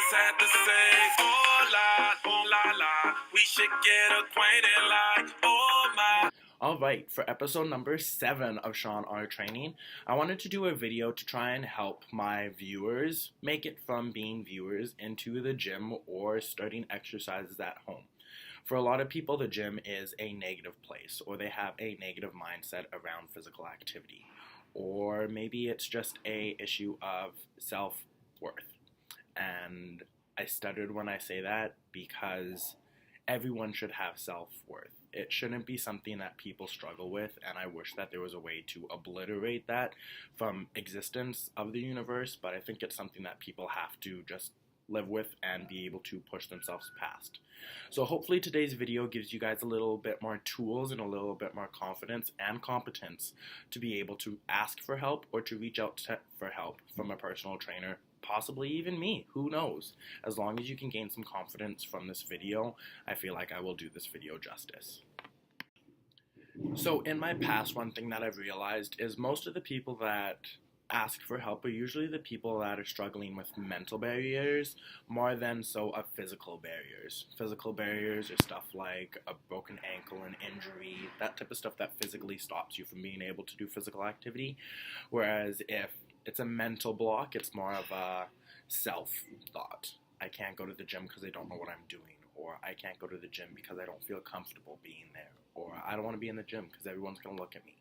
just had to say, oh la la, we should get acquainted like, oh my. Alright, for episode number 7 of ShawnrTraining, I wanted to do a video to try and help my viewers make it from being viewers into the gym or starting exercises at home. For a lot of people, the gym is a negative place, or they have a negative mindset around physical activity. Or maybe it's just a issue of self-worth. And I stuttered when I say that because everyone should have self-worth. It shouldn't be something that people struggle with, and I wish that there was a way to obliterate that from existence of the universe, but I think it's something that people have to just live with and be able to push themselves past. So hopefully today's video gives you guys a little bit more tools and a little bit more confidence and competence to be able to ask for help or to reach out for help from a personal trainer, possibly even me, who knows. As long as you can gain some confidence from this video, I feel like I will do this video justice. So in my past, one thing that I've realized is most of the people that ask for help are usually the people that are struggling with mental barriers more than so of physical barriers. Physical barriers are stuff like a broken ankle, an injury, that type of stuff that physically stops you from being able to do physical activity. Whereas if it's a mental block, it's more of a self-thought. I can't go to the gym because I don't know what I'm doing, or I can't go to the gym because I don't feel comfortable being there, or I don't want to be in the gym because everyone's going to look at me.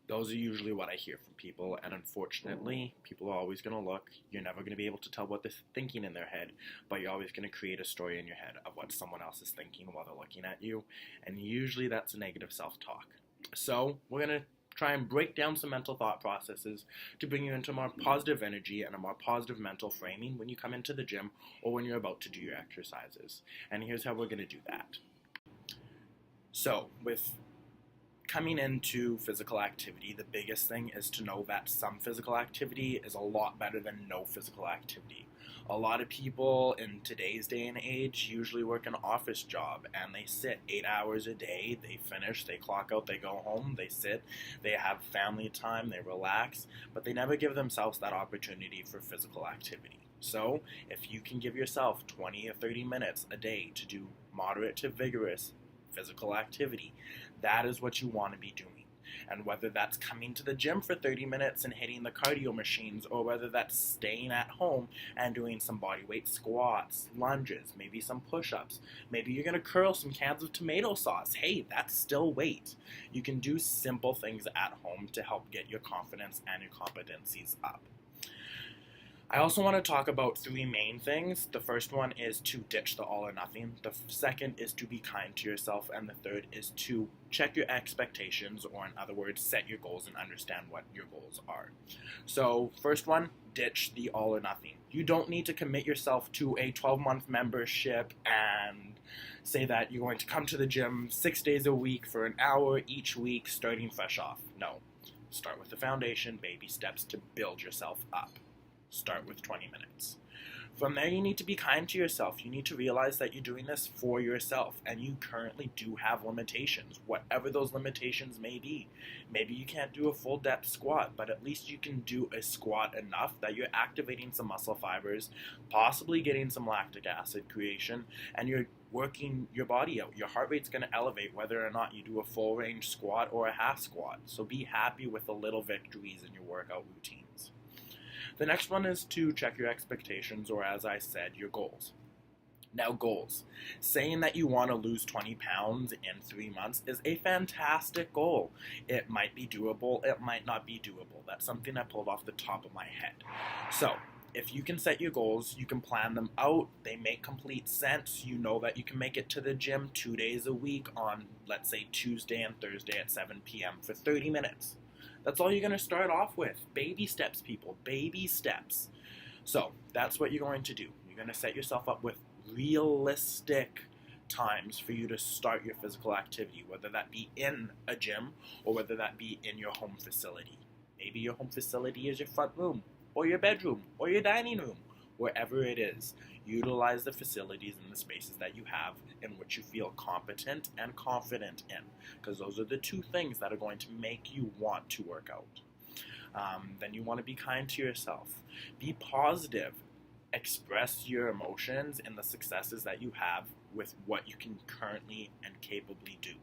Those are usually what I hear from people, and unfortunately, people are always going to look. You're never going to be able to tell what they're thinking in their head, but you're always going to create a story in your head of what someone else is thinking while they're looking at you, and usually that's a negative self-talk. So we're going to try and break down some mental thought processes to bring you into more positive energy and a more positive mental framing when you come into the gym or when you're about to do your exercises. And here's how we're going to do that. So, with coming into physical activity, the biggest thing is to know that some physical activity is a lot better than no physical activity. A lot of people in today's day and age usually work an office job and they sit 8 hours a day, they finish, they clock out, they go home, they sit, they have family time, they relax, but they never give themselves that opportunity for physical activity. So, if you can give yourself 20 or 30 minutes a day to do moderate to vigorous physical activity, that is what you want to be doing. And whether that's coming to the gym for 30 minutes and hitting the cardio machines, or whether that's staying at home and doing some bodyweight squats, lunges, maybe some push-ups, maybe you're going to curl some cans of tomato sauce. Hey, that's still weight. You can do simple things at home to help get your confidence and your competencies up. I also want to talk about 3 main things. The first one is to ditch the all or nothing. The second is to be kind to yourself. And the third is to check your expectations, or in other words, set your goals and understand what your goals are. So first one, ditch the all or nothing. You don't need to commit yourself to a 12-month membership and say that you're going to come to the gym 6 days a week for an hour each week starting fresh off. No. Start with the foundation, baby steps to build yourself up. Start with 20 minutes. From there, you need to be kind to yourself. You need to realize that you're doing this for yourself, and you currently do have limitations, whatever those limitations may be. Maybe you can't do a full depth squat, but at least you can do a squat enough that you're activating some muscle fibers, possibly getting some lactic acid creation, and you're working your body out. Your heart rate's going to elevate whether or not you do a full range squat or a half squat. So be happy with the little victories in your workout routines. The next one is to check your expectations, or as I said, your goals. Now, goals. Saying that you want to lose 20 pounds in 3 months is a fantastic goal. It might be doable, it might not be doable. That's something I pulled off the top of my head. So, if you can set your goals, you can plan them out, they make complete sense. You know that you can make it to the gym 2 days a week on, let's say, Tuesday and Thursday at 7 p.m. for 30 minutes. That's all you're going to start off with. Baby steps, people. Baby steps. So that's what you're going to do. You're going to set yourself up with realistic times for you to start your physical activity, whether that be in a gym or whether that be in your home facility. Maybe your home facility is your front room or your bedroom or your dining room. Wherever it is, utilize the facilities and the spaces that you have in which you feel competent and confident in, because those are the 2 things that are going to make you want to work out. Then you want to be kind to yourself. Be positive. express your emotions and the successes that you have with what you can currently and capably do.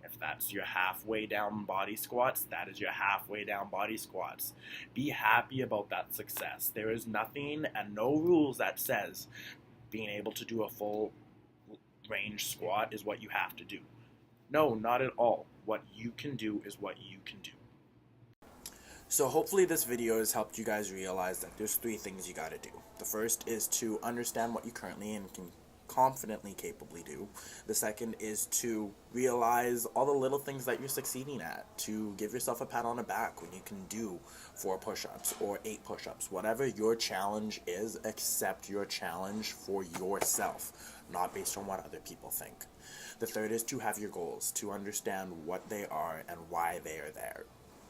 If that's your halfway down body squats, that is your halfway down body squats. Be happy about that success. There is nothing and no rules that says being able to do a full range squat is what you have to do. No, not at all. What you can do is what you can do. So hopefully this video has helped you guys realize that there's 3 things you gotta do. The first is to understand what you currently and can confidently capably do. The second is to realize all the little things that you're succeeding at, to give yourself a pat on the back when you can do 4 push-ups or 8 push-ups. Whatever your challenge is, accept your challenge for yourself, not based on what other people think. The third is to have your goals, to understand what they are and why they are there.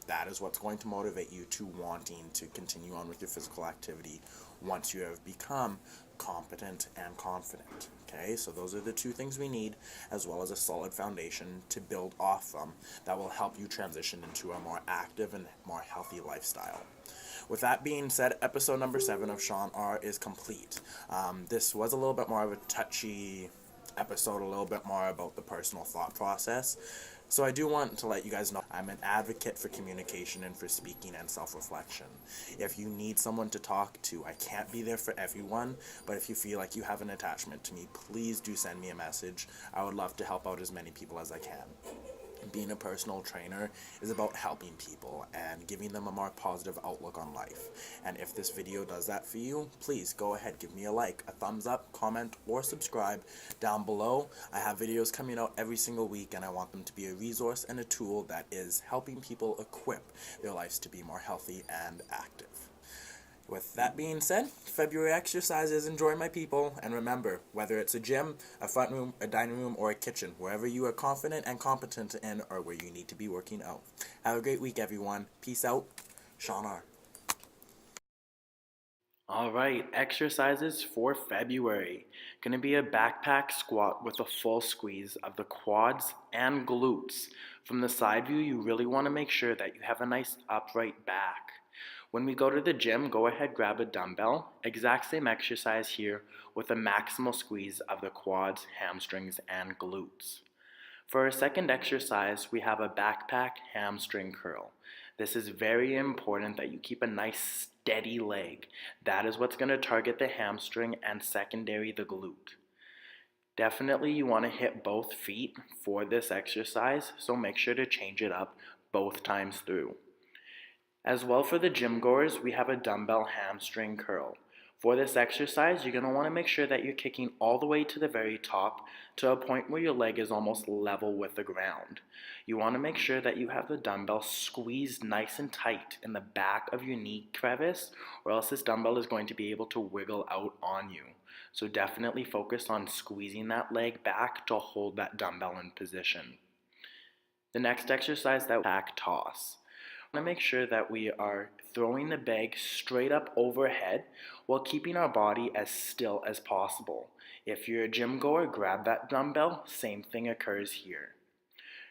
That is what's going to motivate you to wanting to continue on with your physical activity once you have become competent and confident. Okay, so those are the 2 things we need, as well as a solid foundation to build off from that will help you transition into a more active and more healthy lifestyle. With that being said, episode number 7 of Shawn R is complete. This was a little bit more of a touchy episode, a little bit more about the personal thought process. So I do want to let you guys know I'm an advocate for communication and for speaking and self-reflection. If you need someone to talk to, I can't be there for everyone, but if you feel like you have an attachment to me, please do send me a message. I would love to help out as many people as I can. Being a personal trainer is about helping people and giving them a more positive outlook on life. And if this video does that for you, please go ahead, give me a like, a thumbs up, comment, or subscribe down below. I have videos coming out every single week, and I want them to be a resource and a tool that is helping people equip their lives to be more healthy and active. With that being said, February exercises, enjoy my people, and remember, whether it's a gym, a front room, a dining room, or a kitchen, wherever you are confident and competent in are where you need to be working out. Have a great week, everyone. Peace out. Shawn R. Alright, exercises for February. Gonna be a backpack squat with a full squeeze of the quads and glutes. From the side view, you really want to make sure that you have a nice upright back. When we go to the gym, go ahead, grab a dumbbell. Exact same exercise here with a maximal squeeze of the quads, hamstrings, and glutes. For our second exercise, we have a backpack hamstring curl. This is very important that you keep a nice steady leg. That is what's going to target the hamstring and secondary the glute. Definitely you want to hit both feet for this exercise, so make sure to change it up both times through. As well, for the gym goers, we have a dumbbell hamstring curl. For this exercise, you're going to want to make sure that you're kicking all the way to the very top to a point where your leg is almost level with the ground. You want to make sure that you have the dumbbell squeezed nice and tight in the back of your knee crevice, or else this dumbbell is going to be able to wiggle out on you. So definitely focus on squeezing that leg back to hold that dumbbell in position. The next exercise, that back toss. To make sure that we are throwing the bag straight up overhead while keeping our body as still as possible. If you're a gym goer, grab that dumbbell, same thing occurs here.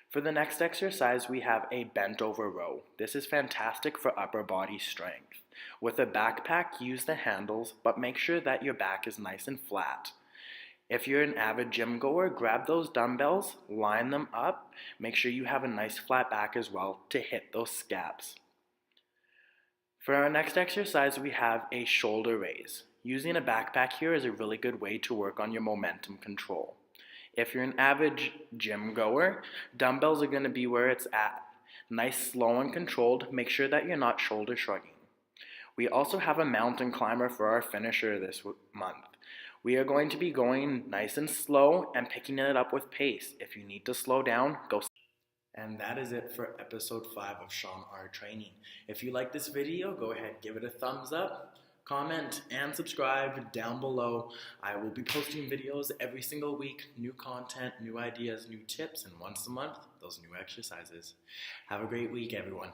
For the next exercise, we have a bent over row. This is fantastic for upper body strength. With a backpack, use the handles, but make sure that your back is nice and flat. If you're an avid gym goer, grab those dumbbells, line them up, make sure you have a nice flat back as well to hit those scaps. For our next exercise, we have a shoulder raise. Using a backpack here is a really good way to work on your momentum control. If you're an avid gym goer, dumbbells are going to be where it's at. Nice, slow, and controlled. Make sure that you're not shoulder shrugging. We also have a mountain climber for our finisher this month. We are going to be going nice and slow and picking it up with pace. If you need to slow down, go. And that is it for episode 5 of ShawnrTraining. If you like this video, go ahead, give it a thumbs up, comment, and subscribe down below. I will be posting videos every single week, new content, new ideas, new tips, and once a month, those new exercises. Have a great week, everyone.